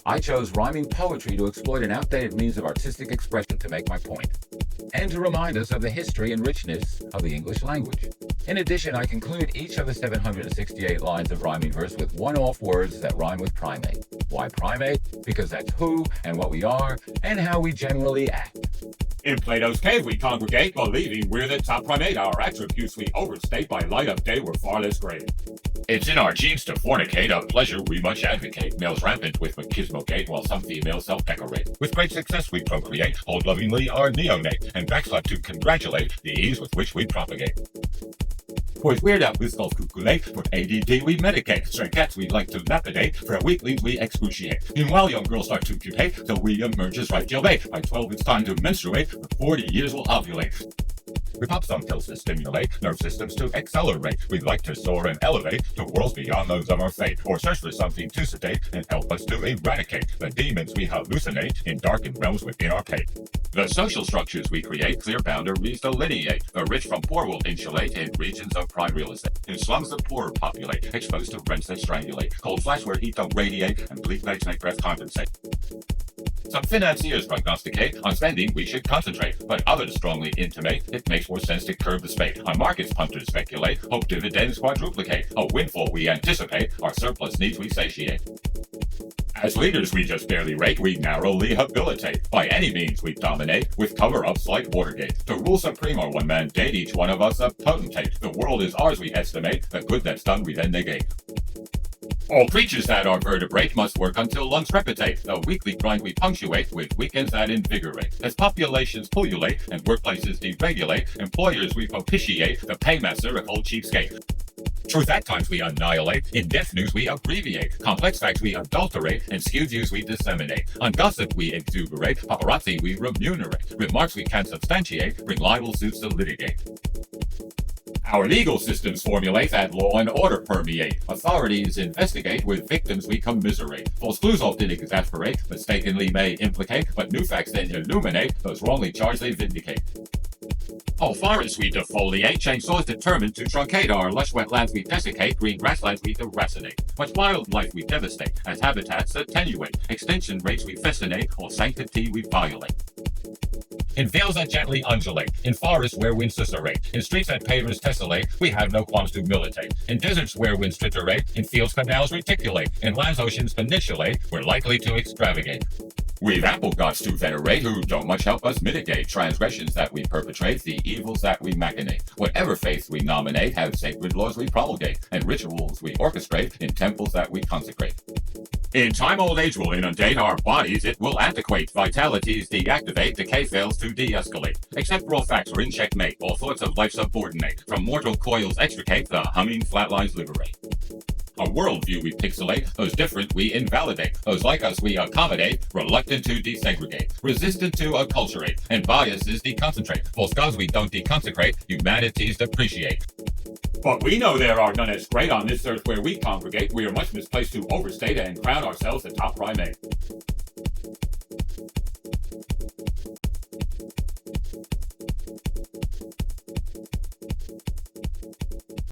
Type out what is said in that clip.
I chose rhyming poetry to exploit an outdated means of artistic expression to make my point, and to remind us of the history and richness of the English language. In addition, I conclude each of the 768 lines of rhyming verse with one-off words that rhyme with primate. Why primate? Because that's who and what we are and how we generally act. In Plato's cave we congregate, believing we're the top primate. Our attributes we overstate, by light of day we're far less great. It's in our genes to fornicate, a pleasure we much advocate. Males rampant with machismo gait, while some females self-decorate. With great success we procreate, hold lovingly our neonate, and backslap to congratulate the ease with which we propagate. Boys weird out with skulls cuculate, for ADD we medicate. Stray cats we like to lapidate, for weaklings we excruciate. Meanwhile young girls start to pupate, till we emerge as ripe jailbait. By 12 it's time to menstruate, for 40 years we'll ovulate. We pop some pills to stimulate nerve systems to accelerate. We'd like to soar and elevate to worlds beyond those of our fate, or search for something to sedate and help us to eradicate the demons we hallucinate in darkened realms within our pate. The social structures we create, clear boundaries delineate. The rich from poor will insulate in regions of prime real estate. In slums the poor populate, exposed to rents that strangulate. Cold flash where heat don't radiate, and bleak nights make breath compensate. Some financiers prognosticate on spending we should concentrate, but others strongly intimate it makes more sense to curb the spate. On markets punters speculate, hope dividends quadruplicate. A windfall we anticipate, our surplus needs we satiate. As leaders we just barely rate, we narrowly habilitate. By any means we dominate, with cover-ups like Watergate. To rule supreme our one mandate, each one of us a potentate. The world is ours we estimate, the good that's done we then negate. All creatures that are vertebrate must work until lungs crepitate. The weekly grind we punctuate with weekends that invigorate. As populations pullulate and workplaces deregulate, employers we propitiate, the paymaster a cold cheapskate. Truth at times we annihilate, in-depth news we abbreviate, complex facts we adulterate, and skewed views we disseminate. On gossip we exuberate, paparazzi we remunerate, remarks we can't substantiate, bring libel suits to litigate. Our legal systems formulate that law and order permeate. Authorities investigate, with victims we commiserate. False clues often exasperate, mistakenly may implicate, but new facts then illuminate, those wrongly charged they vindicate. All forests we defoliate, chainsaws determined to truncate. Our lush wetlands we desiccate, green grasslands we deracinate. Much wildlife we devastate, as habitats attenuate. Extinction rates we festinate, all sanctity we violate. In vales that gently undulate, in forests where winds susurrate, in streets that pavers tessellate, we have no qualms to militate. In deserts where winds triturate, in fields canals reticulate, in lands oceans peninsulate, we're likely to extravagate. We've ample gods to venerate, who don't much help us mitigate transgressions that we perpetrate, the evils that we machinate. Whatever faith we nominate, have sacred laws we promulgate, and rituals we orchestrate in temples that we consecrate. In time old age will inundate our bodies, it will antiquate, vitalities deactivate, decay fails to de-escalate. Except raw facts are in checkmate, all thoughts of life subordinate, from mortal coils extricate, the humming flatlines liberate. A worldview we pixelate, those different we invalidate, those like us we accommodate, reluctant to desegregate, resistant to acculturate, and biases deconcentrate. False gods we don't deconsecrate, humanities depreciate. But we know there are none as great on this earth where we congregate. We are much misplaced to overstate and crown ourselves the top primate.